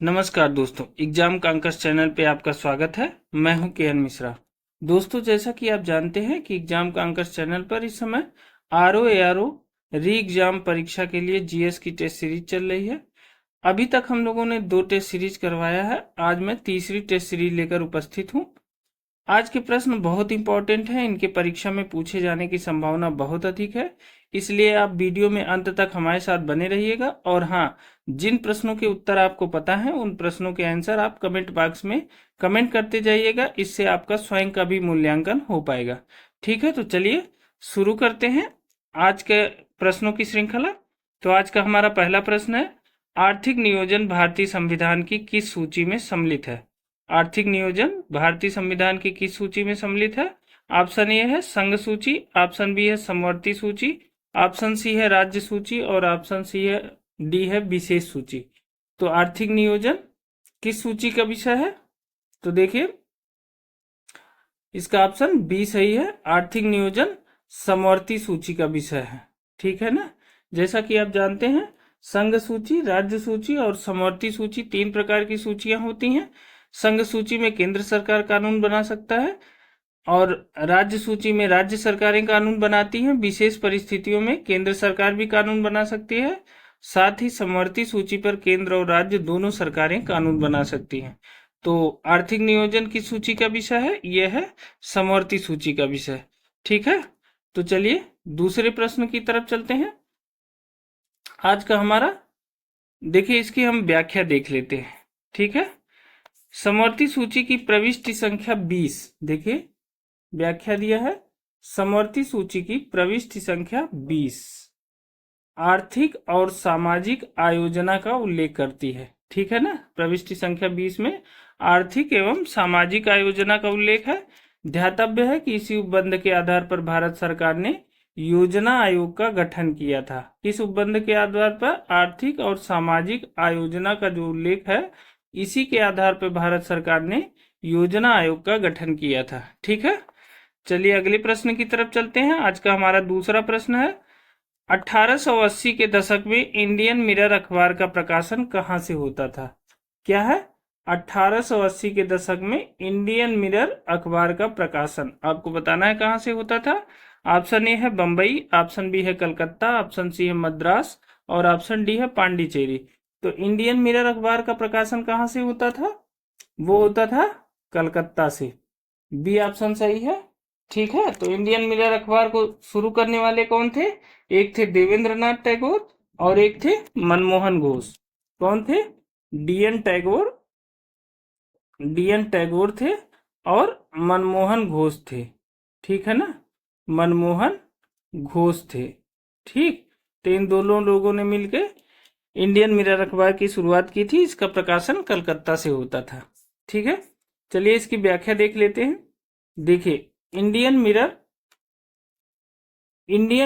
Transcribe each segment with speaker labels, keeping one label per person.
Speaker 1: नमस्कार दोस्तों, exam कांकर्स channel पे आपका स्वागत है। मैं हूं केएन मिश्रा। दोस्तों, जैसा कि आप जानते हैं कि एग्जाम कांकर्स चैनल पर इस समय आरओ एआरओ री एग्जाम परीक्षा के लिए जीएस की टेस्ट सीरीज चल रही है। अभी तक हम लोगों ने 2 टेस्ट सीरीज करवाया है। आज मैं तीसरी टेस्ट सीरीज लेकर उपस्थित हूं। आज के प्रश्न बहुत इंपॉर्टेंट हैं, इनके परीक्षा में पूछे जाने की संभावना बहुत अधिक है। इसलिए आप वीडियो में अंत तक हमारे साथ बने रहिएगा। और हाँ, जिन प्रश्नों के उत्तर आपको पता है उन प्रश्नों के आंसर आप कमेंट बॉक्स में कमेंट करते जाइएगा। इससे आपका स्वयं का भी मूल्यांकन हो पाएगा। ठीक है, तो चलिए शुरू करते हैं आज के प्रश्नों की श्रृंखला। तो आज का हमारा पहला प्रश्न है, आर्थिक नियोजन भारतीय संविधान की किस सूची में सम्मिलित है? आर्थिक नियोजन भारतीय संविधान की किस सूची में सम्मिलित है? ऑप्शन ए है संघ सूची, ऑप्शन बी है समवर्ती सूची, ऑप्शन सी है राज्य सूची और ऑप्शन सी है डी है विशेष सूची। तो आर्थिक नियोजन किस सूची का विषय है? तो देखिए, इसका ऑप्शन बी सही है। आर्थिक नियोजन समवर्ती सूची का विषय है। ठीक है ना। जैसा कि आप जानते हैं, संघ सूची, राज्य सूची और समवर्ती सूची 3 प्रकार की सूचियां होती हैं। संघ सूची में केंद्र सरकार कानून बना सकता है और राज्य सूची में राज्य सरकारें कानून बनाती हैं। विशेष परिस्थितियों में केंद्र सरकार भी कानून बना सकती है। साथ ही समवर्ती सूची पर केंद्र और राज्य दोनों सरकारें कानून बना सकती हैं। तो आर्थिक नियोजन की सूची का विषय है, यह है समवर्ती सूची का विषय। ठीक है, तो चलिए दूसरे प्रश्न की तरफ चलते हैं। आज का हमारा, देखिए इसकी हम व्याख्या देख लेते हैं। ठीक है, समवर्ती सूची की प्रविष्टि संख्या 20। देखिए व्याख्या दिया है, समवर्ती सूची की प्रविष्टि संख्या 20 आर्थिक और सामाजिक आयोजना का उल्लेख करती है। ठीक है ना। प्रविष्टि संख्या 20 में आर्थिक एवं सामाजिक आयोजना का उल्लेख है। ध्यातव्य है कि इसी उपबंध के आधार पर भारत सरकार ने योजना आयोग का गठन किया था। इस उपबंध के आधार पर आर्थिक और सामाजिक आयोजना का जो उल्लेख है, इसी के आधार पर भारत सरकार ने योजना आयोग का गठन किया था। ठीक है, चलिए अगले प्रश्न की तरफ चलते हैं। आज का हमारा दूसरा प्रश्न है, 1880 के दशक में इंडियन मिरर अखबार का प्रकाशन कहां से होता था? क्या है? 1880 के दशक में इंडियन मिरर अखबार का प्रकाशन आपको बताना है कहां से होता था। ऑप्शन ए है बंबई, ऑप्शन बी है कलकत्ता, ऑप्शन सी है मद्रास और ऑप्शन डी है पांडिचेरी। तो इंडियन मिरर अखबार का प्रकाशन कहां से होता था? वो होता था कलकत्ता से। बी ऑप्शन सही है। ठीक है, तो इंडियन मिरर अखबार को शुरू करने वाले कौन थे? एक थे देवेंद्रनाथ टैगोर और एक थे मनमोहन घोष। कौन थे? डीएन टैगोर, डीएन टैगोर थे और मनमोहन घोष थे। ठीक है ना, मनमोहन घोष थे। ठीक, तो इन दोनों लोगों ने मिलकर इंडियन मिरर अखबार की शुरुआत की थी। इसका प्रकाशन कलकत्ता से होता था। ठीक है, चलिए इसकी व्याख्या देख लेते हैं। देखिए, इंडियन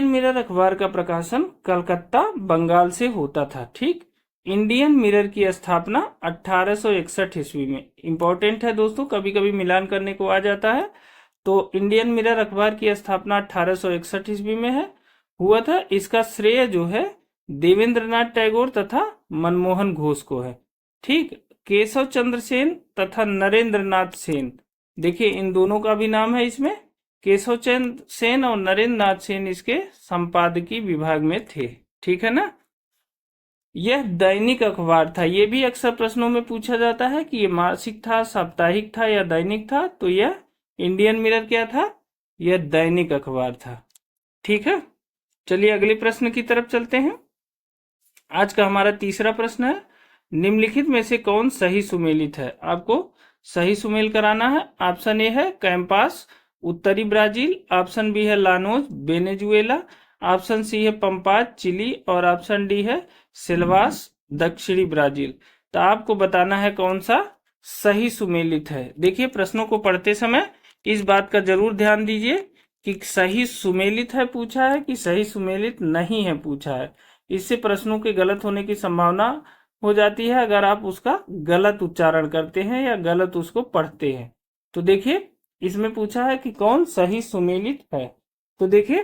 Speaker 1: मिरर अखबार का प्रकाशन कलकत्ता बंगाल से होता था। ठीक, इंडियन मिरर की स्थापना 1861 ईस्वी में। इंपॉर्टेंट है दोस्तों, कभी कभी मिलान करने को आ जाता है। तो इंडियन मिरर अखबार की स्थापना 1861 ईस्वी में है, हुआ था। इसका श्रेय जो है देवेंद्रनाथ टैगोर तथा मनमोहन घोष को है। ठीक, केशव चंद्र सेन तथा नरेंद्र नाथ सेन, देखिए इन दोनों का भी नाम है इसमें। केशव चंद्र सेन और नरेंद्र नाथ सेन इसके संपादकीय विभाग में थे। ठीक है ना। यह दैनिक अखबार था। यह भी अक्सर प्रश्नों में पूछा जाता है कि यह मासिक था, साप्ताहिक था या दैनिक था। तो यह इंडियन मिरर क्या था? यह दैनिक अखबार था। ठीक है, चलिए अगले प्रश्न की तरफ चलते हैं। आज का हमारा तीसरा प्रश्न है, निम्नलिखित में से कौन सही सुमेलित है? आपको सही सुमेल कराना है। ऑप्शन ए है कैंपास, उत्तरी ब्राजील, ऑप्शन बी है लानोज, वेनेजुएला, ऑप्शन सी है पंपाज, चिली और ऑप्शन डी है सिल्वास, दक्षिणी ब्राजील। तो आपको बताना है कौन सा सही सुमेलित है। देखिए, प्रश्नों को पढ़ते समय इस बात का जरूर ध्यान दीजिए कि सही सुमेलित है पूछा है कि सही सुमेलित नहीं है पूछा है। इससे प्रश्नों के गलत होने की संभावना हो जाती है अगर आप उसका गलत उच्चारण करते हैं या गलत उसको पढ़ते हैं। तो देखिए, इसमें पूछा है कि कौन सही सुमेलित है। तो देखिए,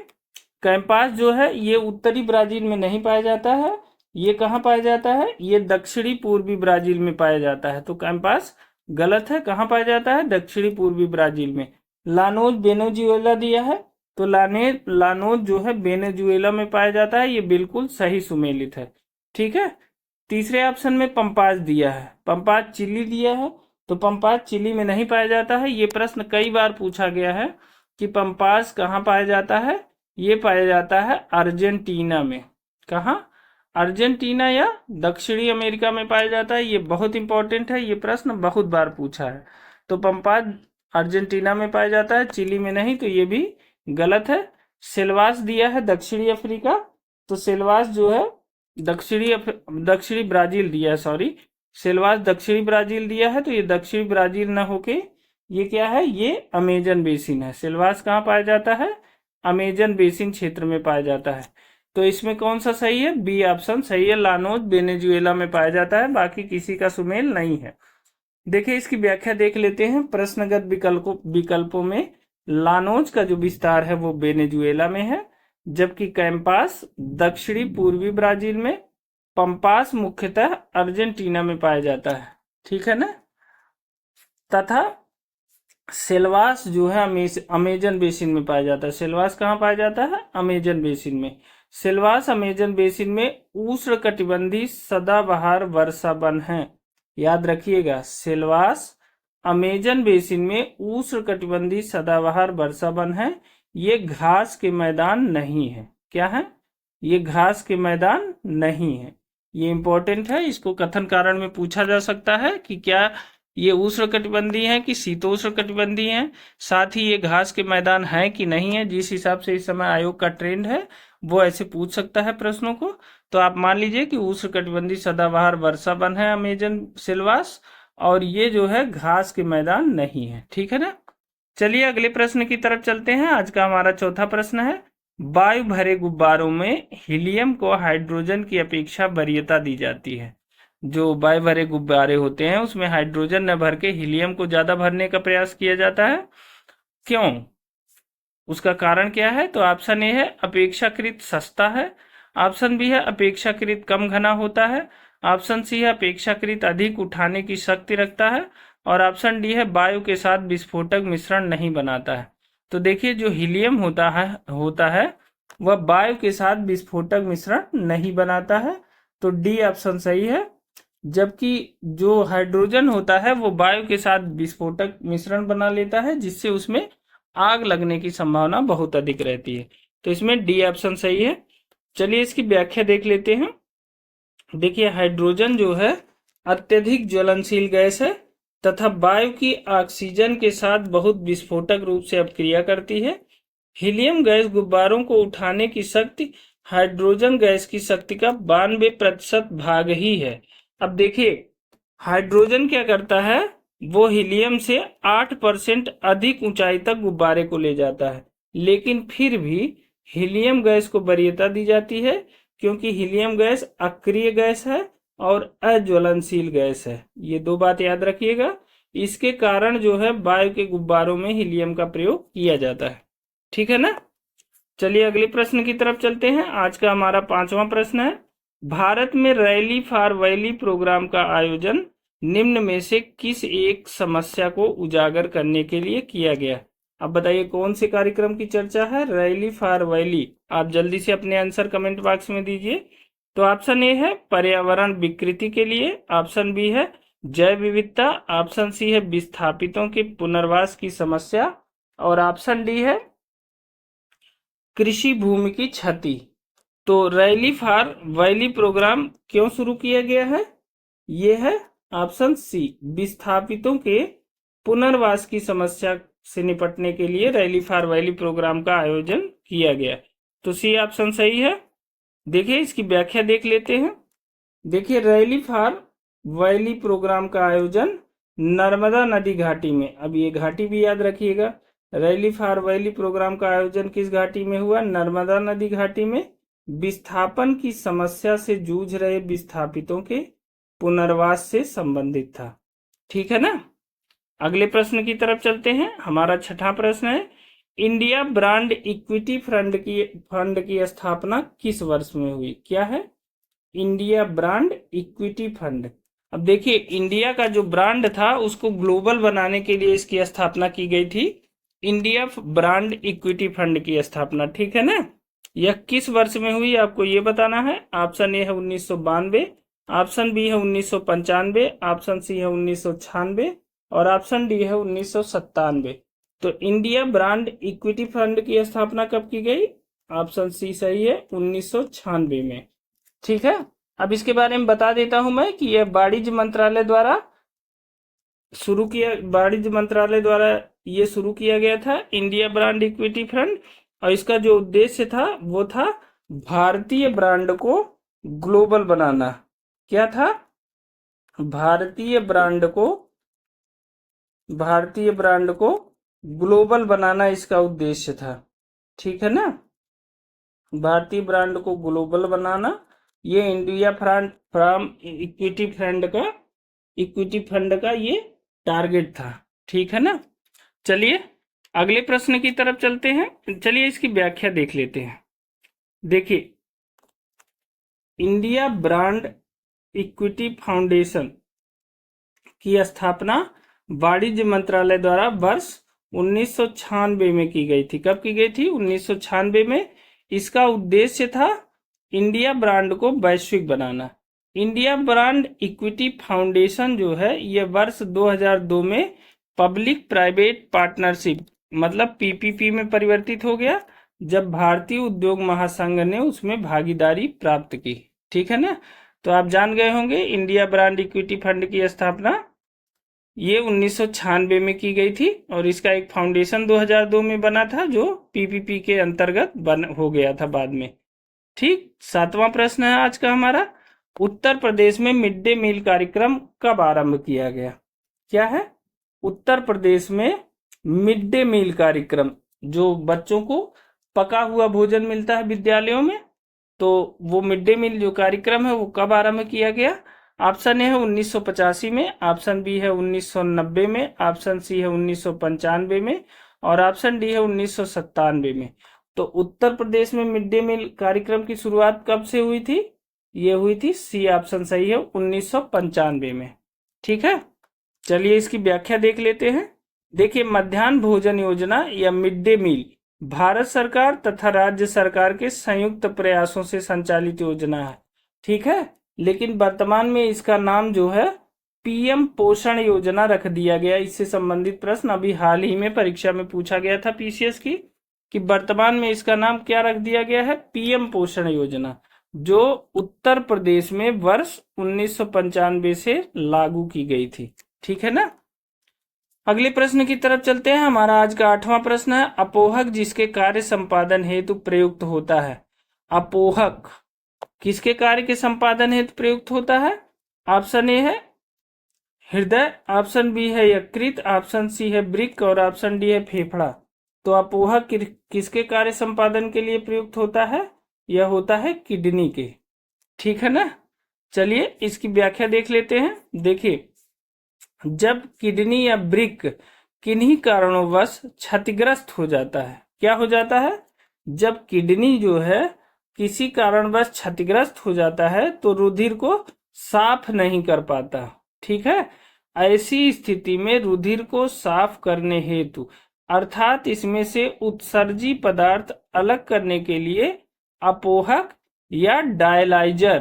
Speaker 1: कैंपास जो है ये उत्तरी ब्राजील में नहीं पाया जाता है, ये कहाँ पाया जाता है? ये दक्षिणी पूर्वी ब्राजील में पाया जाता है। तो कैंपास गलत है। कहाँ पाया जाता है? दक्षिणी पूर्वी ब्राजील में। लानोज वेनेजुएला दिया है, तो लानोज जो है वेनेजुएला में पाया जाता है। ये बिल्कुल सही सुमेलित है। ठीक है। तीसरे ऑप्शन में पंपास दिया है, पंपास चिली दिया है, तो पंपास चिली में नहीं पाया जाता है। ये प्रश्न कई बार पूछा गया है कि पंपास कहाँ पाया जाता है। ये पाया जाता है अर्जेंटीना में। कहाँ? अर्जेंटीना या दक्षिणी अमेरिका में पाया जाता है। ये बहुत इंपॉर्टेंट है, ये प्रश्न बहुत बार पूछा है। तो पंपास अर्जेंटीना में पाया जाता है, चिली में नहीं, तो ये भी गलत है। सिलवास दिया है दक्षिणी अफ्रीका, तो सिलवास जो है दक्षिणी ब्राजील दिया है, सॉरी, सिलवास दक्षिणी ब्राजील दिया है, तो ये दक्षिणी ब्राजील ना होके ये क्या है? ये अमेजन बेसिन है। सिलवास कहाँ पाया जाता है? अमेजन बेसिन क्षेत्र में पाया जाता है। तो इसमें कौन सा सही है? बी ऑप्शन सही है, लानोज वेनेजुएला में पाया जाता है, बाकी किसी का सुमेल नहीं है। देखिए इसकी व्याख्या देख लेते हैं। प्रश्नगत विकल्पों में लानोज का जो विस्तार है वो वेनेजुएला में है, जबकि कैंपास दक्षिणी पूर्वी ब्राजील में, पंपास मुख्यतः अर्जेंटीना में पाया जाता है। ठीक है ना। तथा सेल्वास जो है अमेजन बेसिन में पाया जाता है। सेल्वास कहाँ पाया जाता है? अमेजन बेसिन में। सेल्वास अमेजन बेसिन में उष्णकटिबंधीय सदाबहार वर्षा वन है। याद रखिएगा, सेल्वास अमेजन बेसिन में उष्णकटिबंधीय सदाबहार वर्षा वन है। ये घास के मैदान नहीं है। क्या है? ये घास के मैदान नहीं है। ये इंपॉर्टेंट है, इसको कथन कारण में पूछा जा सकता है कि क्या ये उष्णकटिबंधीय है कि शीतोष्णकटिबंधीय है, साथ ही ये घास के मैदान है कि नहीं है। जिस हिसाब से इस समय आयोग का ट्रेंड है वो ऐसे पूछ सकता है प्रश्नों को। तो आप मान लीजिए कि उष्णकटिबंधीय सदाबहार वर्षा वन है अमेजन सिलवास, और ये जो है घास के मैदान नहीं है। ठीक है ना। चलिए अगले प्रश्न की तरफ चलते हैं। आज का हमारा चौथा प्रश्न है, वायु भरे गुब्बारों में हीलियम को हाइड्रोजन की अपेक्षा वरीयता दी जाती है। जो वायु भरे गुब्बारे होते हैं उसमें हाइड्रोजन न भर के हीलियम को ज्यादा भरने का प्रयास किया जाता है। क्यों? उसका कारण क्या है? तो ऑप्शन ए है अपेक्षाकृत सस्ता है, ऑप्शन बी है अपेक्षाकृत कम घना होता है, ऑप्शन सी है अपेक्षाकृत अधिक उठाने की शक्ति रखता है, और ऑप्शन डी है वायु के साथ विस्फोटक मिश्रण नहीं बनाता है। तो देखिए जो हीलियम होता है वह वायु के साथ विस्फोटक मिश्रण नहीं बनाता है, तो डी ऑप्शन सही है। जबकि जो हाइड्रोजन होता है वो वायु के साथ विस्फोटक मिश्रण बना लेता है, जिससे उसमें आग लगने की संभावना बहुत अधिक रहती है। तो इसमें डी ऑप्शन सही है। चलिए इसकी व्याख्या देख लेते हैं। देखिए हाइड्रोजन जो है अत्यधिक ज्वलनशील गैस है तथा वायु की ऑक्सीजन के साथ बहुत विस्फोटक रूप से अपक्रिया करती है। हीलियम गैस गुब्बारों को उठाने की शक्ति हाइड्रोजन गैस की शक्ति का 92% भाग ही है। अब देखिए हाइड्रोजन क्या करता है, वो हीलियम से 8% अधिक ऊंचाई तक गुब्बारे को ले जाता है, लेकिन फिर भी हीलियम गैस को वरीयता दी जाती है क्योंकि हीलियम गैस अक्रिय गैस है और अज्वलनशील गैस है। ये दो बात याद रखिएगा। इसके कारण जो है वायु के गुब्बारों में हीलियम का प्रयोग किया जाता है। ठीक है ना। चलिए अगले प्रश्न की तरफ चलते हैं। आज का हमारा 5वां प्रश्न है, भारत में रैली फॉर वैली प्रोग्राम का आयोजन निम्न में से किस एक समस्या को उजागर करने के लिए किया गया? अब बताइए कौन से कार्यक्रम की चर्चा है? Rally for valley. आप जल्दी से अपने आंसर कमेंट बॉक्स में दीजिए। तो ऑप्शन ए है पर्यावरण विकृति के लिए, ऑप्शन बी है जैव विविधता, ऑप्शन सी है विस्थापितों के पुनर्वास की समस्या, और ऑप्शन डी है कृषि भूमि की क्षति। तो रैली फॉर वैली प्रोग्राम क्यों शुरू किया गया है? ये है ऑप्शन सी, विस्थापितों के पुनर्वास की समस्या से निपटने के लिए रैली फॉर वैली प्रोग्राम का आयोजन किया गया। तो सी ऑप्शन सही है। देखिए इसकी व्याख्या देख लेते हैं। देखिए रैली फॉर वैली प्रोग्राम का आयोजन नर्मदा नदी घाटी में, अब ये घाटी भी याद रखिएगा, रैली फॉर वैली प्रोग्राम का आयोजन किस घाटी में हुआ? नर्मदा नदी घाटी में। विस्थापन की समस्या से जूझ रहे विस्थापितों के पुनर्वास से संबंधित था। ठीक है ना। अगले प्रश्न की तरफ चलते हैं। हमारा 6वां प्रश्न है, इंडिया ब्रांड इक्विटी फंड की स्थापना किस वर्ष में हुई? क्या है? India brand equity fund. अब देखिए, इंडिया का जो ब्रांड था उसको ग्लोबल बनाने के लिए इसकी स्थापना की गई थी, इंडिया ब्रांड इक्विटी फंड की स्थापना, ठीक है ना। यह किस वर्ष में हुई आपको ये बताना है। ऑप्शन ए है 1992, ऑप्शन बी है 1995, ऑप्शन सी है 1996 और ऑप्शन डी है 1997। तो इंडिया ब्रांड इक्विटी फंड की स्थापना कब की गई? ऑप्शन सी सही है, 1996 में। ठीक है, अब इसके बारे में बता देता हूं मैं कि यह वाणिज्य मंत्रालय द्वारा ये शुरू किया गया था, इंडिया ब्रांड इक्विटी फंड। और इसका जो उद्देश्य था वो था भारतीय ब्रांड को ग्लोबल बनाना। क्या था? भारतीय ब्रांड को ग्लोबल बनाना इसका उद्देश्य था, ठीक है ना। भारतीय ब्रांड को ग्लोबल बनाना, ये इंडिया फ्राम इक्विटी फंड का ये टारगेट था, ठीक है ना। चलिए अगले प्रश्न की तरफ चलते हैं। चलिए इसकी व्याख्या देख लेते हैं। देखिए, इंडिया ब्रांड इक्विटी फाउंडेशन की स्थापना वाणिज्य मंत्रालय द्वारा वर्ष 1996 में की गई थी। कब की गई थी? 1996 में। इसका उद्देश्य था इंडिया ब्रांड को वैश्विक बनाना। इंडिया ब्रांड इक्विटी फाउंडेशन जो है यह वर्ष 2002 में पब्लिक प्राइवेट पार्टनरशिप मतलब पीपीपी में परिवर्तित हो गया, जब भारतीय उद्योग महासंघ ने उसमें भागीदारी प्राप्त की, ठीक है ना। तो आप जान गए होंगे इंडिया ब्रांड इक्विटी फंड की स्थापना ये 1996 में की गई थी और इसका एक फाउंडेशन 2002 में बना था जो पीपीपी के अंतर्गत हो गया था बाद में। ठीक, 7वां प्रश्न है आज का हमारा, उत्तर प्रदेश में मिड डे मील कार्यक्रम कब आरंभ किया गया? क्या है? उत्तर प्रदेश में मिड डे मील कार्यक्रम, जो बच्चों को पका हुआ भोजन मिलता है विद्यालयों में, तो वो मिड डे मील जो कार्यक्रम है वो कब आरंभ किया गया? ऑप्शन ए है 1985 में, ऑप्शन बी है 1990 में, ऑप्शन सी है 1995 में और ऑप्शन डी है 1997 में। तो उत्तर प्रदेश में मिड डे मील कार्यक्रम की शुरुआत कब से हुई थी? ये हुई थी, सी ऑप्शन सही है, 1995 में। ठीक है, चलिए इसकी व्याख्या देख लेते हैं। देखिए, मध्याह्न भोजन योजना या मिड डे मील भारत सरकार तथा राज्य सरकार के संयुक्त प्रयासों से संचालित योजना है, ठीक है। लेकिन वर्तमान में इसका नाम जो है पीएम पोषण योजना रख दिया गया। इससे संबंधित प्रश्न अभी हाल ही में परीक्षा में पूछा गया था पीसीएस की, कि वर्तमान में इसका नाम क्या रख दिया गया है? पीएम पोषण योजना, जो उत्तर प्रदेश में वर्ष 1995 से लागू की गई थी, ठीक है ना। अगले प्रश्न की तरफ चलते हैं। हमारा आज का 8वां प्रश्न है, अपोहक जिसके कार्य संपादन हेतु प्रयुक्त होता है। अपोहक किसके कार्य के संपादन हेतु प्रयुक्त होता है? ऑप्शन ए है हृदय, ऑप्शन बी है यकृत, ऑप्शन सी है वृक्क और ऑप्शन डी है फेफड़ा। तो अपोहक किसके कार्य संपादन के लिए प्रयुक्त होता है? यह होता है किडनी के, ठीक है ना। चलिए इसकी व्याख्या देख लेते हैं। देखिए, जब किडनी या वृक्क किन्हीं कारणोंवश क्षतिग्रस्त हो जाता है, क्या हो जाता है? जब किडनी जो है किसी कारणवश क्षतिग्रस्त हो जाता है तो रुधिर को साफ नहीं कर पाता, ठीक है। ऐसी स्थिति में रुधिर को साफ करने हेतु अर्थात इसमें से उत्सर्जी पदार्थ अलग करने के लिए अपोहक या डायलाइजर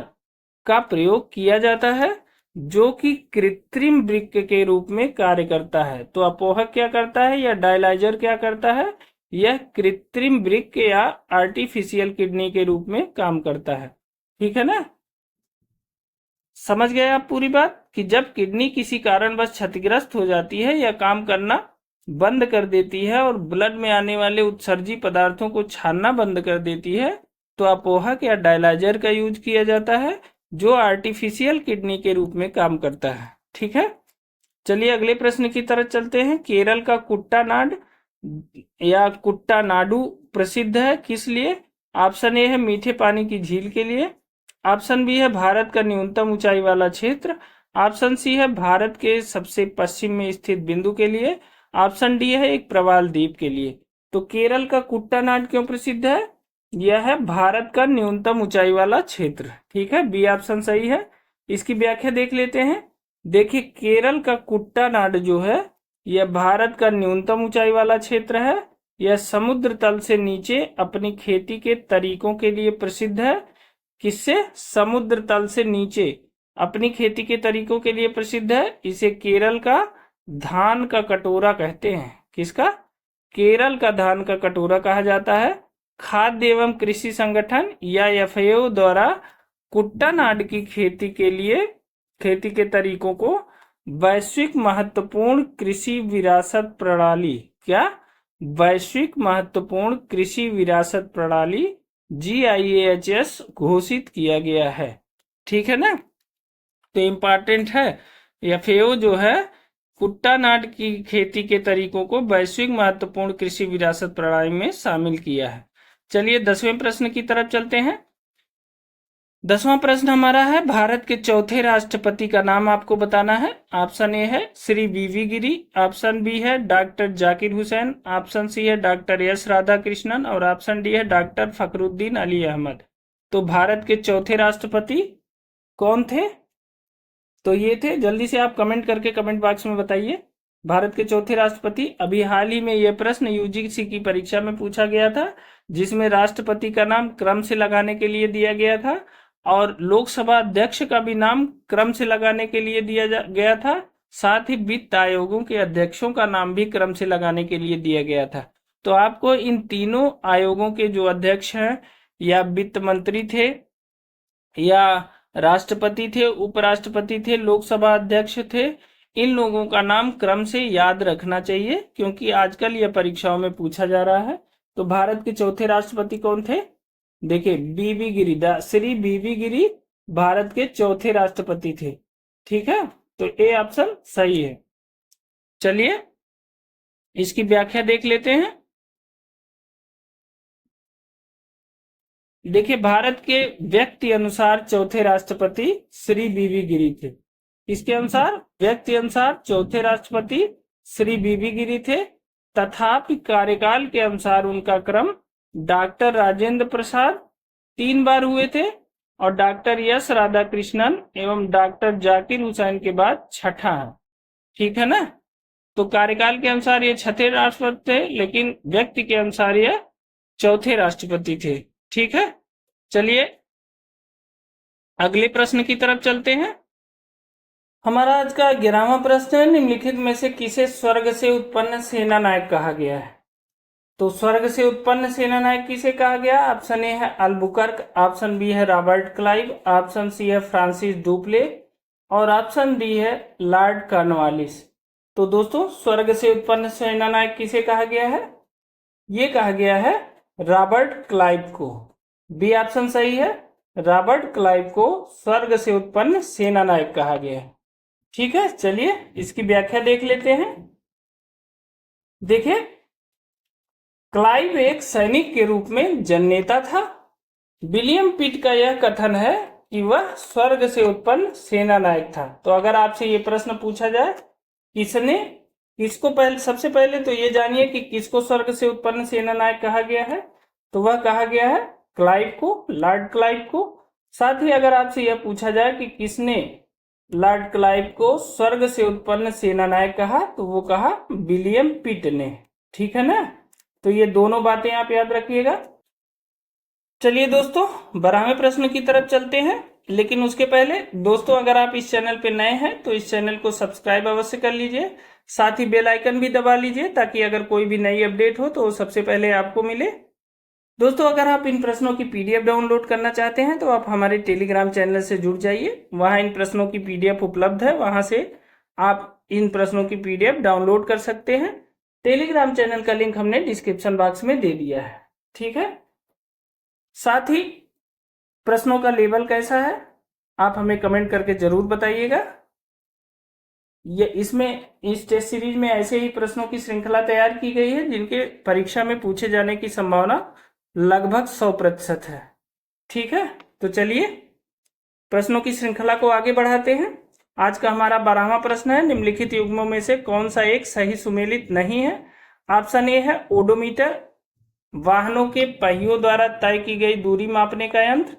Speaker 1: का प्रयोग किया जाता है, जो कि कृत्रिम वृक्क के रूप में कार्य करता है। तो अपोहक क्या करता है या डायलाइजर क्या करता है? यह कृत्रिम वृक्क या आर्टिफिशियल किडनी के रूप में काम करता है, ठीक है ना। समझ गए आप पूरी बात, कि जब किडनी किसी कारणवश क्षतिग्रस्त हो जाती है या काम करना बंद कर देती है और ब्लड में आने वाले उत्सर्जी पदार्थों को छानना बंद कर देती है, तो अपोहक या डायलाइजर का यूज किया जाता है, जो आर्टिफिशियल किडनी के रूप में काम करता है, ठीक है। चलिए अगले प्रश्न की तरफ चलते हैं। केरल का कुट्टानाड या कुट्टानाडु प्रसिद्ध है किस लिए? ऑप्शन ए है मीठे पानी की झील के लिए, ऑप्शन बी है भारत का न्यूनतम ऊंचाई वाला क्षेत्र, ऑप्शन सी है भारत के सबसे पश्चिम में स्थित बिंदु के लिए, ऑप्शन डी है एक प्रवाल द्वीप के लिए। तो केरल का कुट्टानाड क्यों प्रसिद्ध है? यह है भारत का न्यूनतम ऊंचाई वाला क्षेत्र। ठीक है, बी ऑप्शन सही है। इसकी व्याख्या देख लेते हैं। देखिए, केरल का कुट्टानाड जो है यह भारत का न्यूनतम ऊंचाई वाला क्षेत्र है। यह समुद्र तल से नीचे अपनी खेती के तरीकों के लिए प्रसिद्ध है। किससे? समुद्र तल से नीचे अपनी खेती के तरीकों के लिए प्रसिद्ध है। इसे केरल का धान का कटोरा कहते हैं। किसका? केरल का धान का कटोरा कहा जाता है। खाद्य एवं कृषि संगठन या एफएओ द्वारा कुट्टानाड की खेती के तरीकों को वैश्विक महत्वपूर्ण कृषि विरासत प्रणाली, क्या? वैश्विक महत्वपूर्ण कृषि विरासत प्रणाली GIAHS घोषित किया गया है। ठीक है ना, तो इम्पॉर्टेंट है। एफएओ जो है कुट्टानाड की खेती के तरीकों को वैश्विक महत्वपूर्ण कृषि विरासत प्रणाली में शामिल किया है। चलिए 10वें प्रश्न की तरफ चलते हैं। 10वां प्रश्न हमारा है, भारत के चौथे राष्ट्रपति का नाम आपको बताना है। ऑप्शन ए है श्री वीवी गिरी, ऑप्शन बी है doctor Zakir Hussain, option C है डॉक्टर एस राधाकृष्णन और ऑप्शन डी है डॉक्टर फखरुद्दीन अली अहमद। तो भारत के चौथे राष्ट्रपति कौन थे? तो ये थे। जल्दी से आप कमेंट करके कमेंट बॉक्स में बताइए। भारत के चौथे राष्ट्रपति, अभी हाल ही में यह प्रश्न यूजीसी की परीक्षा में पूछा गया था, जिसमें राष्ट्रपति का नाम क्रम से लगाने के लिए दिया गया था और लोकसभा अध्यक्ष का भी नाम क्रम से लगाने के लिए दिया गया था। साथ ही वित्त आयोगों के अध्यक्षों का नाम भी क्रम से लगाने के लिए दिया गया था। तो आपको इन तीनों आयोगों के जो अध्यक्ष हैं, या वित्त मंत्री थे, या राष्ट्रपति थे, उपराष्ट्रपति थे, लोकसभा अध्यक्ष थे, इन लोगों का नाम क्रम से याद रखना चाहिए, क्योंकि आजकल यह परीक्षाओं में पूछा जा रहा है। तो भारत के चौथे राष्ट्रपति कौन थे? देखिए, बीबी गिरी, श्री बीबी गिरी भारत के चौथे राष्ट्रपति थे। ठीक है, तो ए ऑप्शन सही है। चलिए इसकी व्याख्या देख लेते हैं। देखिए, भारत के व्यक्ति अनुसार चौथे राष्ट्रपति श्री बीबी गिरी थे। इसके अनुसार, व्यक्ति अनुसार चौथे राष्ट्रपति श्री बीबी गिरी थे। तथापि कार्यकाल के अनुसार उनका क्रम डॉक्टर राजेंद्र प्रसाद 3 बार हुए थे और डॉक्टर एस राधाकृष्णन एवं डॉक्टर जाकिर हुसैन के बाद छठा है। ठीक है ना, तो कार्यकाल के अनुसार ये छठे राष्ट्रपति थे, लेकिन व्यक्ति के अनुसार ये चौथे राष्ट्रपति थे। ठीक है, चलिए अगले प्रश्न की तरफ चलते हैं। हमारा आज का 11वां प्रश्न है, निम्नलिखित में से किसे स्वर्ग से उत्पन्न सेना नायक कहा गया है? तो स्वर्ग से उत्पन्न सेना नायक किसे कहा गया? ऑप्शन ए है अल्बुकर्क, ऑप्शन बी है रॉबर्ट क्लाइव, ऑप्शन सी है फ्रांसिस डुप्ले और ऑप्शन डी है लॉर्ड कॉर्नवालिस। तो दोस्तों, स्वर्ग से उत्पन्न सेना नायक किसे कहा गया है? ये कहा गया है रॉबर्ट क्लाइव को। बी ऑप्शन सही है, रॉबर्ट क्लाइव को स्वर्ग से उत्पन्न सेना नायक कहा गया है। ठीक है, चलिए इसकी व्याख्या देख लेते हैं। देखिए, क्लाइव एक सैनिक के रूप में जननेता था। विलियम पिट का यह कथन है कि वह स्वर्ग से उत्पन्न सेना नायक था। तो अगर आपसे ये प्रश्न पूछा जाए किसको सबसे पहले तो ये जानिए कि किसको स्वर्ग से उत्पन्न सेना नायक कहा गया है। तो वह कहा गया है क्लाइव को, लॉर्ड क्लाइव को। साथ ही अगर आपसे यह पूछा जाए कि किसने लॉर्ड क्लाइव को स्वर्ग से उत्पन्न सेना नायक कहा, तो वो कहा विलियम पिट ने। ठीक है ना, तो ये दोनों बातें आप याद रखिएगा। चलिए दोस्तों, 12वें प्रश्न की तरफ चलते हैं, लेकिन उसके पहले दोस्तों, अगर आप इस चैनल पे नए हैं तो इस चैनल को सब्सक्राइब अवश्य कर लीजिए, साथ ही बेल आइकन भी दबा लीजिए, ताकि अगर कोई भी नई अपडेट हो तो सबसे पहले आपको मिले। दोस्तों, अगर आप इन प्रश्नों की PDF डाउनलोड करना चाहते हैं तो आप हमारे टेलीग्राम चैनल से जुड़ जाइए। वहां इन प्रश्नों की PDF उपलब्ध है, वहां से आप इन प्रश्नों की PDF डाउनलोड कर सकते हैं। टेलीग्राम चैनल का लिंक हमने डिस्क्रिप्शन बॉक्स में दे दिया है। ठीक है, साथ ही प्रश्नों का लेवल कैसा है आप हमें कमेंट करके जरूर बताइएगा। इस टेस्ट सीरीज में ऐसे ही प्रश्नों की श्रृंखला तैयार की गई है, जिनके परीक्षा में पूछे जाने की संभावना लगभग 100% है। ठीक है, तो चलिए प्रश्नों की श्रृंखला को आगे बढ़ाते हैं। आज का हमारा 12वां प्रश्न है, निम्नलिखित युग्मों में से कौन सा एक सही सुमेलित नहीं है? ऑप्शन ए है ओडोमीटर, वाहनों के पहियों द्वारा तय की गई दूरी मापने का यंत्र।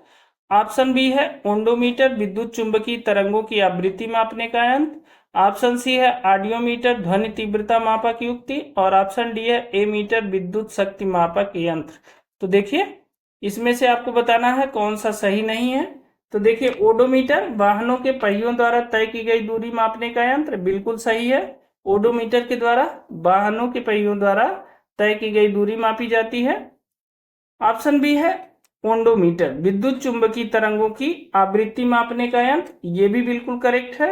Speaker 1: ऑप्शन बी है ओंडोमीटर, विद्युत चुंबकीय तरंगों की आवृत्ति मापने का यंत्र। ऑप्शन सी है ऑडियोमीटर, ध्वनि तीव्रता मापक युक्ति। और ऑप्शन डी है एमीटर, विद्युत शक्ति मापक यंत्र। तो देखिए इसमें से आपको बताना है कौन सा सही नहीं है। तो देखिए ओडोमीटर, वाहनों के पहियों द्वारा तय की गई दूरी मापने का यंत्र, बिल्कुल सही है। ओडोमीटर के द्वारा वाहनों के पहियों द्वारा तय की गई दूरी मापी जाती है। ऑप्शन बी है ओंडोमीटर, विद्युत चुंबकीय तरंगों की आवृत्ति मापने का यंत्र, ये भी बिल्कुल करेक्ट है।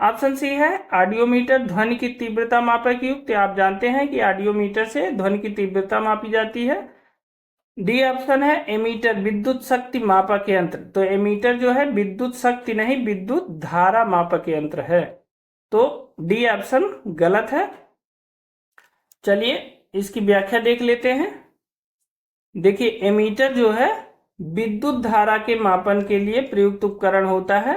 Speaker 1: ऑप्शन सी है ऑडियोमीटर, ध्वनि की तीव्रता मापक युक्त। आप जानते हैं कि ऑडियोमीटर से ध्वनि की तीव्रता मापी जाती है। डी ऑप्शन है एमीटर, विद्युत शक्ति मापक यंत्र। तो एमीटर जो है विद्युत शक्ति नहीं, विद्युत धारा मापक यंत्र है। तो डी ऑप्शन गलत है। चलिए इसकी व्याख्या देख लेते हैं। देखिए एमीटर जो है विद्युत धारा के मापन के लिए प्रयुक्त उपकरण होता है।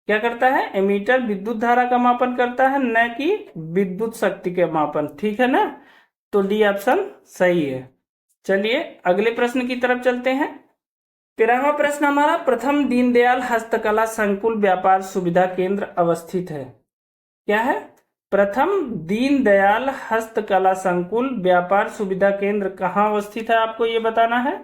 Speaker 1: क्या करता है? एमीटर विद्युत धारा का मापन करता है, न कि विद्युत शक्ति के मापन। ठीक है ना? तो डी ऑप्शन सही है। चलिए अगले प्रश्न की तरफ चलते हैं। 13वां प्रश्न हमारा, प्रथम दीनदयाल हस्तकला संकुल व्यापार सुविधा केंद्र अवस्थित है। क्या है? प्रथम दीनदयाल हस्तकला संकुल व्यापार सुविधा केंद्र कहाँ अवस्थित है, आपको ये बताना है।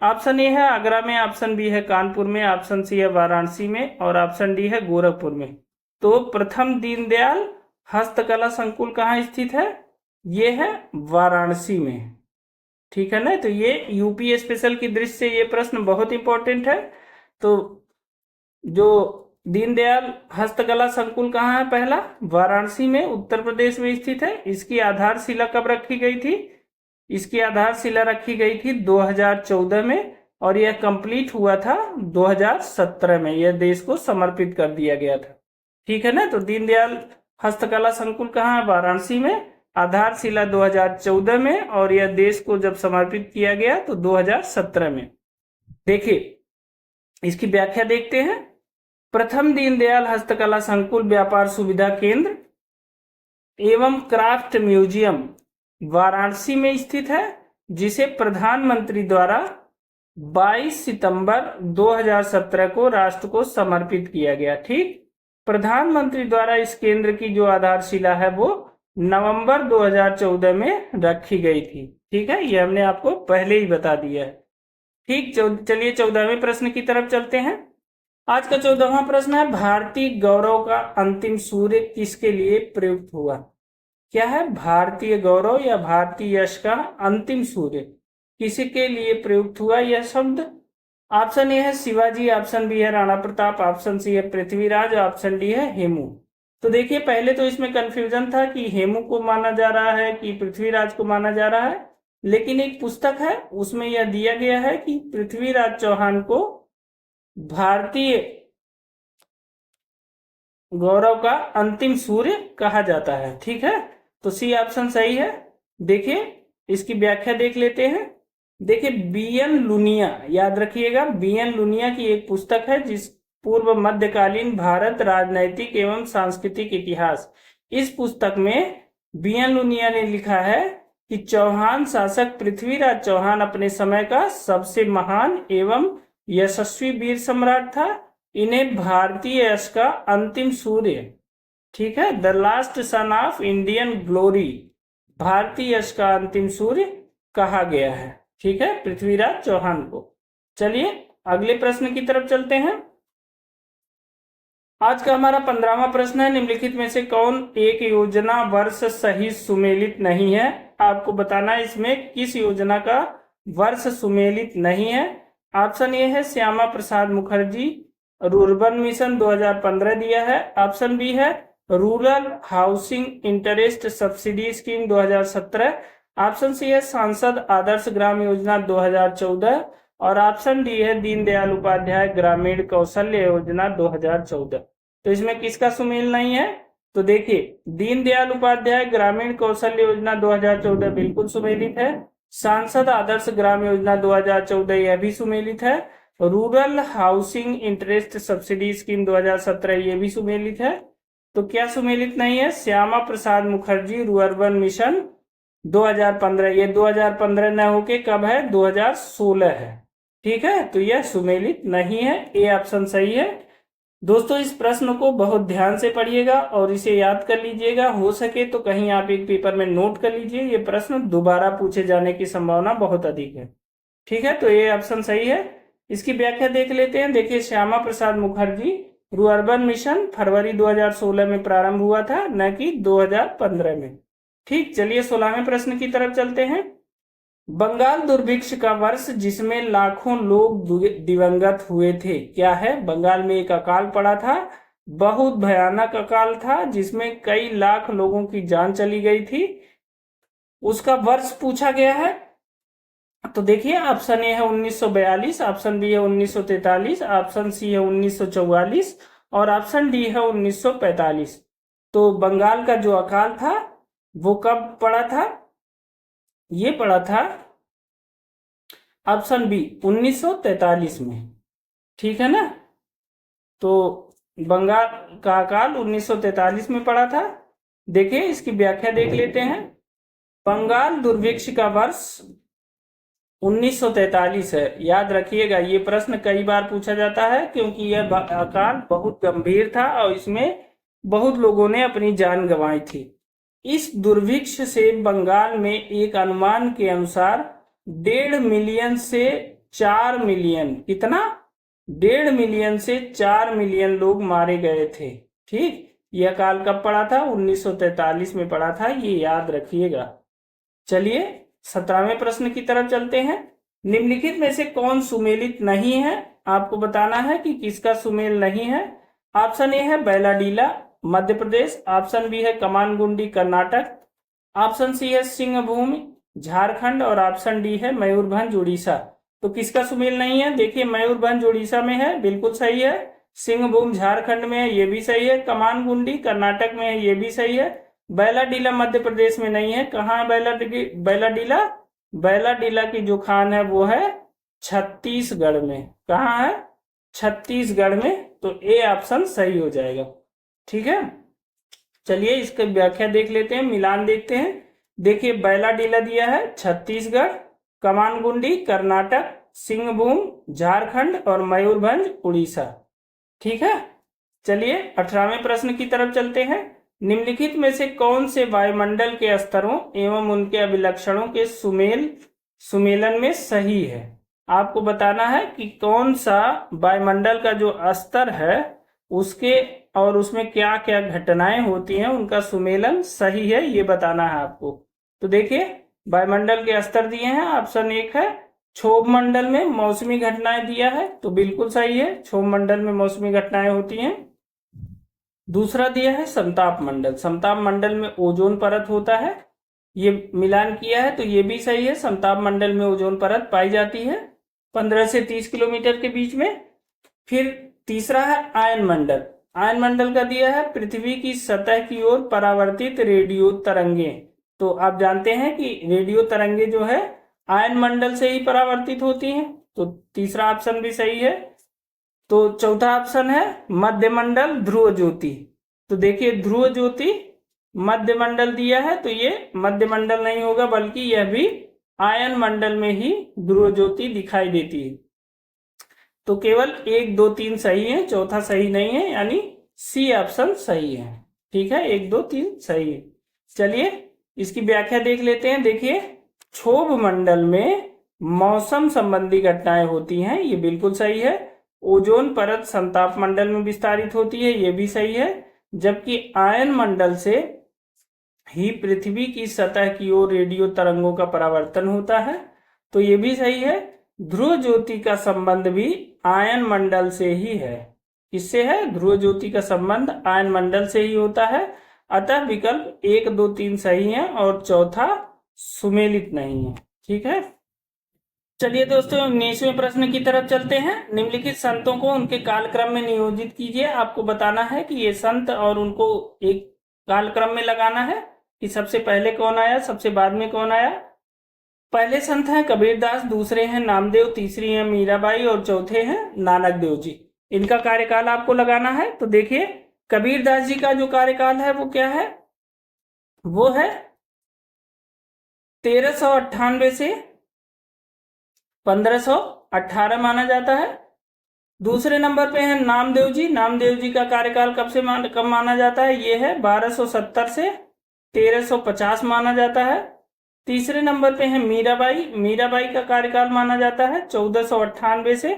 Speaker 1: ऑप्शन ए है आगरा में, ऑप्शन बी है कानपुर में, ऑप्शन सी है वाराणसी में और ऑप्शन डी है गोरखपुर में। तो प्रथम दीनदयाल हस्तकला संकुल कहाँ स्थित है? ये है वाराणसी में। ठीक है ना? तो ये यूपी स्पेशल की दृष्टि से ये प्रश्न बहुत इंपॉर्टेंट है। तो जो दीनदयाल हस्तकला संकुल कहाँ है? पहला वाराणसी में, उत्तर प्रदेश में स्थित है। इसकी आधारशिला कब रखी गई थी? इसकी आधारशिला रखी गई थी 2014 में और यह कंप्लीट हुआ था 2017 में। यह देश को समर्पित कर दिया गया था। ठीक है ना? तो दीनदयाल हस्तकला संकुल कहाँ है? वाराणसी में, आधारशिला 2014 में और यह देश को जब समर्पित किया गया तो 2017 में। देखिए इसकी व्याख्या देखते हैं। प्रथम दीनदयाल हस्तकला संकुल व्यापार सुविधा केंद्र एवं क्राफ्ट म्यूजियम वाराणसी में स्थित है, जिसे प्रधानमंत्री द्वारा 22 सितंबर 2017 को राष्ट्र को समर्पित किया गया। ठीक, प्रधानमंत्री द्वारा इस केंद्र की जो आधारशिला है वो नवंबर 2014 में रखी गई थी। ठीक है, ये हमने आपको पहले ही बता दिया है। ठीक, चलिए 14वें प्रश्न की तरफ चलते हैं। आज का 14वां प्रश्न है, भारतीय गौरव का अंतिम सूर्य किसके लिए प्रयुक्त हुआ? क्या है? भारतीय गौरव या भारतीय यश का अंतिम सूर्य किसके लिए प्रयुक्त हुआ यह शब्द? ऑप्शन ए है शिवाजी, ऑप्शन बी है राणा प्रताप, ऑप्शन सी है पृथ्वीराज, ऑप्शन डी है हेमू। तो देखिए पहले तो इसमें कंफ्यूजन था कि हेमू को माना जा रहा है कि पृथ्वीराज को माना जा रहा है, लेकिन एक पुस्तक है उसमें यह दिया गया है कि पृथ्वीराज चौहान को भारतीय गौरव का अंतिम सूर्य कहा जाता है। ठीक है, तो सी ऑप्शन सही है। देखिए इसकी व्याख्या देख लेते हैं। देखिए बीएन लुनिया, याद रखिएगा बीएन लुनिया की एक पुस्तक है जिस पूर्व मध्यकालीन भारत राजनैतिक एवं सांस्कृतिक इतिहास, इस पुस्तक में बीएन लुनिया ने लिखा है कि चौहान शासक पृथ्वीराज चौहान अपने समय का सबसे महान एवं यशस्वी वीर सम्राट था। इन्हें भारतीय यश का अंतिम सूर्य, ठीक है, the last son of Indian glory, भारतीय यश का अंतिम सूर्य कहा गया है। ठीक है, पृथ्वीराज चौहान को। चलिए अगले प्रश्न की तरफ चलते हैं। आज का हमारा 15वां प्रश्न है, निम्नलिखित में से कौन एक योजना वर्ष सही सुमेलित नहीं है? आपको बताना है इसमें किस योजना का वर्ष सुमेलित नहीं है। ऑप्शन ए है श्यामा प्रसाद मुखर्जी रूर्बन मिशन 2015 दिया है, ऑप्शन बी है rural housing interest subsidy scheme 2017, option C है सांसद आदर्श ग्राम योजना 2014 और ऑप्शन डी है दीनदयाल उपाध्याय ग्रामीण कौशल्य योजना 2014। तो इसमें किसका सुमेल नहीं है? तो देखिए दीनदयाल उपाध्याय ग्रामीण कौशल्य योजना 2014 बिल्कुल सुमेलित है, सांसद आदर्श ग्राम योजना 2014 यह भी सुमेलित है, rural housing interest subsidy scheme 2017 ये भी सुमेलित है। तो क्या सुमेलित नहीं है? श्यामा प्रसाद मुखर्जी रूअर्बन मिशन 2015, ये 2015 न होके कब है, 2016 है। ठीक है, तो यह सुमेलित नहीं है, ए ऑप्शन सही है। दोस्तों इस प्रश्न को बहुत ध्यान से पढ़िएगा और इसे याद कर लीजिएगा, हो सके तो कहीं आप एक पेपर में नोट कर लीजिए, ये प्रश्न दोबारा पूछे जाने की संभावना बहुत अधिक है। ठीक है, तो ये ऑप्शन सही है। इसकी व्याख्या देख लेते हैं। देखिए, श्यामा प्रसाद मुखर्जी रूअर्बन मिशन फरवरी 2016 में प्रारंभ हुआ था, न कि 2015 में। ठीक, चलिए 16वें प्रश्न की तरफ चलते हैं। बंगाल दुर्भिक्ष का वर्ष जिसमें लाखों लोग दिवंगत हुए थे, क्या है? बंगाल में एक अकाल पड़ा था, बहुत भयानक अकाल था जिसमें कई लाख लोगों की जान चली गई थी, उसका वर्ष पूछा गया है। तो देखिए, ऑप्शन ए है 1942, ऑप्शन बी है 1943, ऑप्शन सी है 1944 और ऑप्शन डी है 1945। तो बंगाल का जो अकाल था वो कब पड़ा था? ये पड़ा था ऑप्शन बी 1943 में। ठीक है ना, तो बंगाल का अकाल 1943 में पड़ा था। देखिए, इसकी व्याख्या देख लेते हैं। बंगाल दुर्भिक्ष का वर्ष 1943 है। याद रखिएगा, ये प्रश्न कई बार पूछा जाता है क्योंकि यह अकाल बहुत गंभीर था और इसमें बहुत लोगों ने अपनी जान गंवाई थी। इस दुर्भिक्ष से बंगाल में एक अनुमान के अनुसार 1.5 मिलियन से 4 मिलियन, कितना? 1.5 मिलियन से 4 मिलियन लोग मारे गए थे। ठीक, यह अकाल कब पड़ा था? 1943 में पड़ा था, ये याद रखिएगा। चलिए 17वें प्रश्न की तरफ चलते हैं। निम्नलिखित में से कौन सुमेलित नहीं है? आपको बताना है कि किसका सुमेल नहीं है। ऑप्शन ए है बैलाडीला मध्य प्रदेश, ऑप्शन बी है कमानगुंडी कर्नाटक, ऑप्शन सी है सिंहभूम झारखंड और ऑप्शन डी है मयूरभंज उड़ीसा। तो किसका सुमेल नहीं है? देखिए, मयूरभंज उड़ीसा में है, बिल्कुल सही है। सिंहभूम झारखंड में है, ये भी सही है। कमानगुंडी कर्नाटक में है, ये भी सही है। बैलाडीला मध्य प्रदेश में नहीं है। कहाँ है बैलाडीला? बैलाडीला की जो खान है वो है छत्तीसगढ़ में। कहाँ है? छत्तीसगढ़ में। तो ए ऑप्शन सही हो जाएगा। ठीक है, चलिए इसकी व्याख्या देख लेते हैं, मिलान देखते हैं। देखिए, बैलाडीला दिया है छत्तीसगढ़, कमानगुंडी कर्नाटक, सिंहभूम झारखंड और मयूरभंज उड़ीसा। ठीक है, चलिए 18वें प्रश्न की तरफ चलते हैं। निम्नलिखित में से कौन से वायुमंडल के स्तरों एवं उनके अभिलक्षणों के सुमेलन में सही है? आपको बताना है कि कौन सा वायुमंडल का जो स्तर है उसके और उसमें क्या क्या घटनाएं होती हैं, उनका सुमेलन सही है, ये बताना है आपको। तो देखिए, वायुमंडल के स्तर दिए हैं। ऑप्शन एक है क्षोभ मंडल में मौसमी घटनाएं दिया है, तो बिल्कुल सही है, क्षोभ मंडल में मौसमी घटनाएं होती हैं। दूसरा दिया है समताप मंडल, समताप मंडल में ओजोन परत होता है, ये मिलान किया है, तो ये भी सही है, समताप मंडल में ओजोन परत पाई जाती है 15 से 30 किलोमीटर के बीच में। फिर तीसरा है आयन मंडल, आयन मंडल का दिया है पृथ्वी की सतह की ओर परावर्तित रेडियो तरंगे। तो आप जानते हैं कि रेडियो तरंगे जो है आयन मंडल से ही परावर्तित होती हैं, तो तीसरा ऑप्शन भी सही है। तो चौथा ऑप्शन है मध्य मंडल ध्रुव ज्योति। तो देखिए, ध्रुव ज्योति मध्य मंडल दिया है, तो ये मध्य मंडल नहीं होगा बल्कि यह भी आयन मंडल में ही ध्रुव ज्योति दिखाई देती है। तो केवल 1 2 3 सही है, चौथा सही नहीं है, यानी सी ऑप्शन सही है। ठीक है, 1 2 3 सही है। चलिए इसकी व्याख्या देख लेते हैं। देखिए, क्षोभ मंडल में मौसम संबंधी घटनाएं होती हैं, ये बिल्कुल सही है। ओजोन परत समताप मंडल में विस्तारित होती है, ये भी सही है। जबकि आयन मंडल से ही पृथ्वी की सतह की ओर रेडियो तरंगों का परावर्तन होता है, तो ये भी सही है। ध्रुव ज्योति का संबंध भी आयन मंडल से ही है। किससे है? ध्रुव ज्योति का संबंध आयन मंडल से ही होता है। अतः विकल्प 1 2 3 सही है और चौथा सुमेलित नहीं है। ठीक है, चलिए दोस्तों 19वें प्रश्न की तरफ चलते हैं। निम्नलिखित संतों को उनके कालक्रम में नियोजित कीजिए। आपको बताना है कि ये संत और उनको एक कालक्रम में लगाना है कि सबसे पहले कौन आया, सबसे बाद में कौन आया। पहले संत हैं कबीरदास, दूसरे हैं नामदेव, तीसरी हैं मीराबाई और चौथे हैं नानक देव जी। इनका कार्यकाल आपको लगाना है। तो देखिए, कबीरदास जी का जो कार्यकाल है वो क्या है? वो है 1398 से 1518 माना जाता है। दूसरे नंबर पे है नामदेव जी। नामदेव जी का कार्यकाल कब माना जाता है? ये है 1270 से 1350 माना जाता है। तीसरे नंबर पे है मीराबाई। मीराबाई का कार्यकाल माना जाता है 1498 से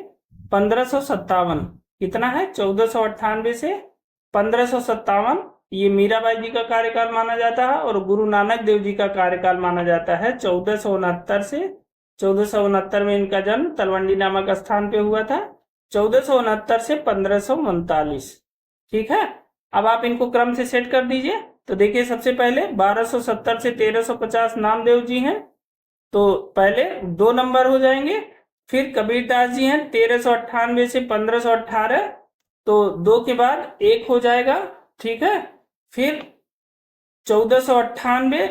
Speaker 1: 1557। कितना है? 1498 से 1557। ये मीराबाई जी का कार्यकाल माना जाता है। और गुरु नानक देव जी का कार्यकाल माना जाता है 1469 से 1469 में इनका जन्म तलवंडी नामक स्थान पे हुआ था। 1469 से 1539। ठीक है, अब आप इनको क्रम से सेट कर दीजिए। तो देखिए, सबसे पहले 1270 से 1350 नामदेव जी हैं, तो पहले 2 नंबर हो जाएंगे। फिर कबीरदास जी हैं 1398 से 1518, तो 2 के बाद 1 हो जाएगा। ठीक है, फिर 1498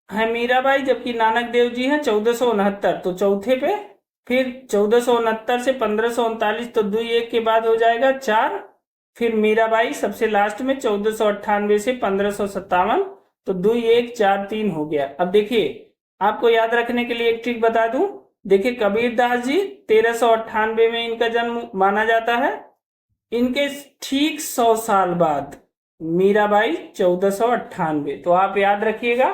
Speaker 1: है मीराबाई, जबकि नानक देव जी हैं 1469, तो चौथे पे। फिर 1469 से 1539, तो 2 1 के बाद हो जाएगा 4। फिर मीराबाई सबसे लास्ट में 1498 से 1557, तो 2 1 4 3 हो गया। अब देखिए, आपको याद रखने के लिए एक ट्रिक बता दूं। देखिए, कबीरदास जी 1398 में इनका जन्म माना जाता है। इनके ठीक 100 साल बाद मीराबाई 1498। तो आप याद रखिएगा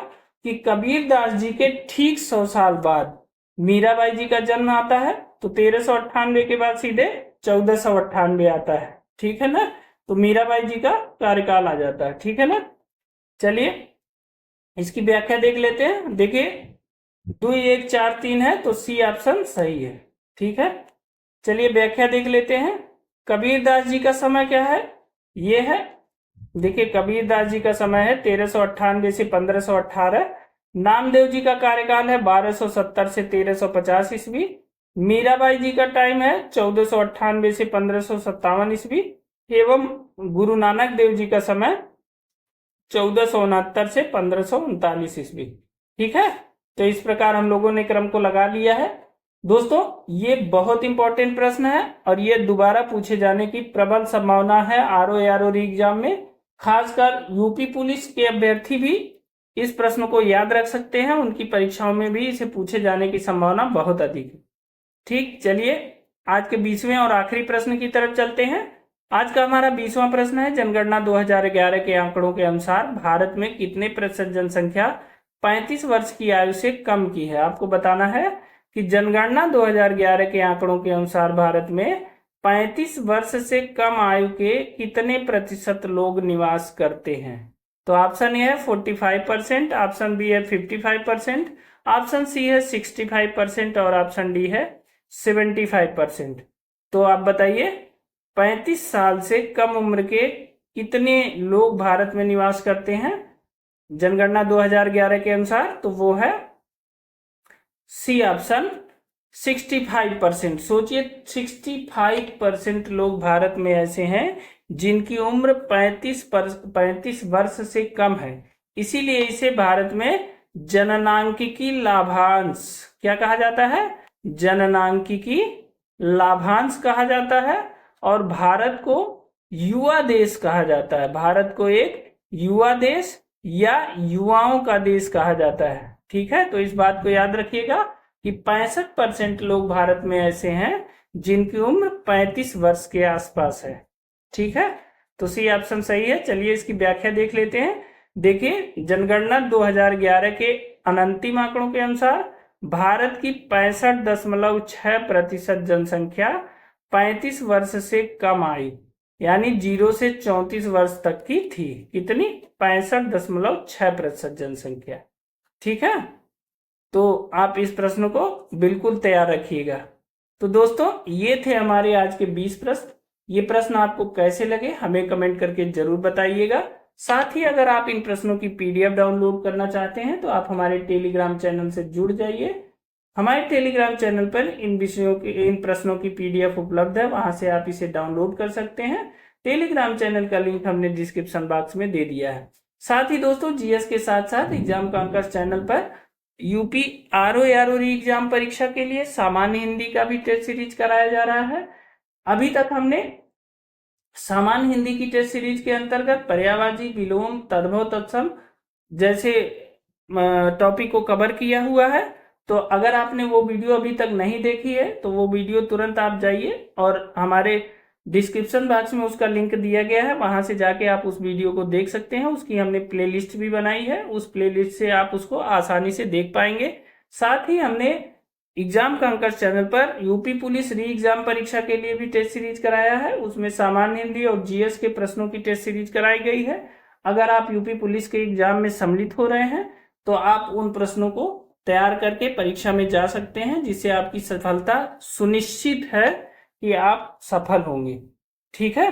Speaker 1: कि कबीरदास जी के ठीक 100 साल बाद मीराबाई जी का जन्म आता है, तो 1398 के बाद सीधे 1498 आता है। ठीक है ना, तो मीराबाई जी का कार्यकाल आ जाता है। ठीक है ना, चलिए इसकी व्याख्या देख लेते हैं। देखिए, 2 1 4 3 है, तो सी ऑप्शन सही है। ठीक है, चलिए व्याख्या देख लेते हैं। कबीरदास जी का समय क्या है? ये है, देखिए कबीरदास जी का समय है 1398 से 1518। नामदेव जी का कार्यकाल है 1270 से 1350 ईस्वी। मीराबाई जी का टाइम है 1498 से 1557 ईस्वी। एवं गुरु नानक देव जी का समय 1469 से 1539 ईस्वी। ठीक है, तो इस प्रकार हम लोगों ने क्रम को लगा लिया है। दोस्तों, ये बहुत इंपॉर्टेंट प्रश्न है और ये दोबारा पूछे जाने की प्रबल संभावना है आरओ एग्जाम में। खासकर यूपी पुलिस के अभ्यर्थी भी इस प्रश्न को याद रख सकते हैं, उनकी परीक्षाओं में भी इसे पूछे जाने की संभावना बहुत अधिक है। ठीक, चलिए आज के 20वें और आखिरी प्रश्न की तरफ चलते हैं। आज का हमारा 20वां प्रश्न है, जनगणना 2011 के आंकड़ों के अनुसार भारत में कितने प्रतिशत जनसंख्या 35 वर्ष की आयु से कम की है? आपको बताना है कि जनगणना 2011 के आंकड़ों के अनुसार भारत में 35 वर्ष से कम आयु के कितने प्रतिशत लोग निवास करते हैं? तो ऑप्शन ए है 45%, ऑप्शन बी है 55%, ऑप्शन सी है 65% और ऑप्शन डी है 75%। तो आप बताइए, 35 साल से कम उम्र के कितने लोग भारत में निवास करते हैं जनगणना 2011 के अनुसार? तो वो है सी ऑप्शन 65%। सोचिए, 65% लोग भारत में ऐसे हैं जिनकी उम्र 35 वर्ष से कम है। इसीलिए इसे भारत में जननांकिकी लाभांश क्या कहा जाता है? जननांकिकी लाभांश कहा जाता है। और भारत को युवा देश कहा जाता है। भारत को एक युवा देश या युवाओं का देश कहा जाता है। ठीक है, तो इस बात को याद रखिएगा कि 65% लोग भारत में ऐसे हैं जिनकी उम्र 35 वर्ष के आसपास है। ठीक है, तो सी ऑप्शन सही है। चलिए इसकी व्याख्या देख लेते हैं। देखिए, जनगणना 2011 के अंतिम आंकड़ों के अनुसार भारत की 65.6% जनसंख्या 35 वर्ष से कम आयु यानी 0 से 34 वर्ष तक की थी। कितनी? 65.6% जनसंख्या। ठीक है, तो आप इस प्रश्न को बिल्कुल तैयार रखिएगा। तो दोस्तों, ये थे हमारे आज के 20 प्रश्न। ये प्रश्न आपको कैसे लगे हमें कमेंट करके जरूर बताइएगा। साथ ही अगर आप इन प्रश्नों की पीडीएफ डाउनलोड करना चाहते हैं तो आप हमारे टेलीग्राम चैनल से जुड़ जाइए। हमारे टेलीग्राम चैनल पर इन प्रश्नों की पीडीएफ उपलब्ध है, वहां से आप इसे डाउनलोड कर सकते हैं। टेलीग्राम चैनल का लिंक हमने डिस्क्रिप्शन बॉक्स में दे दिया है। साथ ही दोस्तों, जीएस के साथ साथ एग्जाम कांकर्स चैनल पर यूपी आरओ एग्जाम परीक्षा के लिए सामान्य हिंदी का भी टेस्ट सीरीज कराया जा रहा है। अभी तक हमने सामान्य हिंदी की टेस्ट सीरीज के अंतर्गत पर्यायवाची, विलोम, तद्भव, तत्सम जैसे टॉपिक को कवर किया हुआ है। तो अगर आपने वो वीडियो अभी तक नहीं देखी है तो वो वीडियो तुरंत आप जाइए और हमारे डिस्क्रिप्शन बॉक्स में उसका लिंक दिया गया है, वहां से जाके आप उस वीडियो को देख सकते हैं। उसकी हमने प्लेलिस्ट भी बनाई है, उस प्लेलिस्ट से आप उसको आसानी से देख पाएंगे। साथ ही हमने एग्जाम कंकर्स चैनल पर यूपी पुलिस री एग्जाम परीक्षा के लिए भी टेस्ट सीरीज कराया है, उसमें सामान्य हिंदी और जीएस के प्रश्नों की टेस्ट सीरीज कराई गई है। अगर आप यूपी पुलिस के एग्जाम में सम्मिलित हो रहे हैं तो आप उन प्रश्नों को तैयार करके परीक्षा में जा सकते हैं, जिससे आपकी सफलता सुनिश्चित है कि आप सफल होंगे। ठीक है,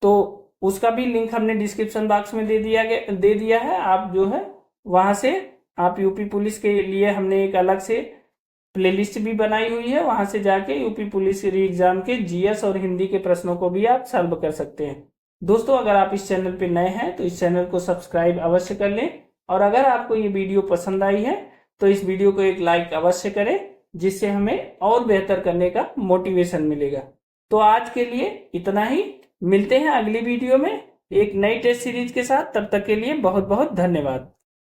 Speaker 1: तो उसका भी लिंक हमने डिस्क्रिप्शन बॉक्स में दे दिया है। आप जो है वहां से आप यूपी पुलिस के लिए हमने एक अलग से प्लेलिस्ट भी बनाई हुई है, वहां से जाके यूपी पुलिस री एग्जाम के जीएस और हिंदी के प्रश्नों को भी आप सॉल्व कर सकते हैं। दोस्तों, अगर आप इस चैनल पे नए हैं तो इस चैनल को सब्सक्राइब अवश्य कर लें, और अगर आपको ये वीडियो पसंद आई है तो इस वीडियो को एक लाइक अवश्य करें, जिससे हमें और बेहतर करने का मोटिवेशन मिलेगा। तो आज के लिए इतना ही, मिलते हैं अगली वीडियो में एक नई टेस्ट सीरीज के साथ। तब तक के लिए बहुत बहुत धन्यवाद।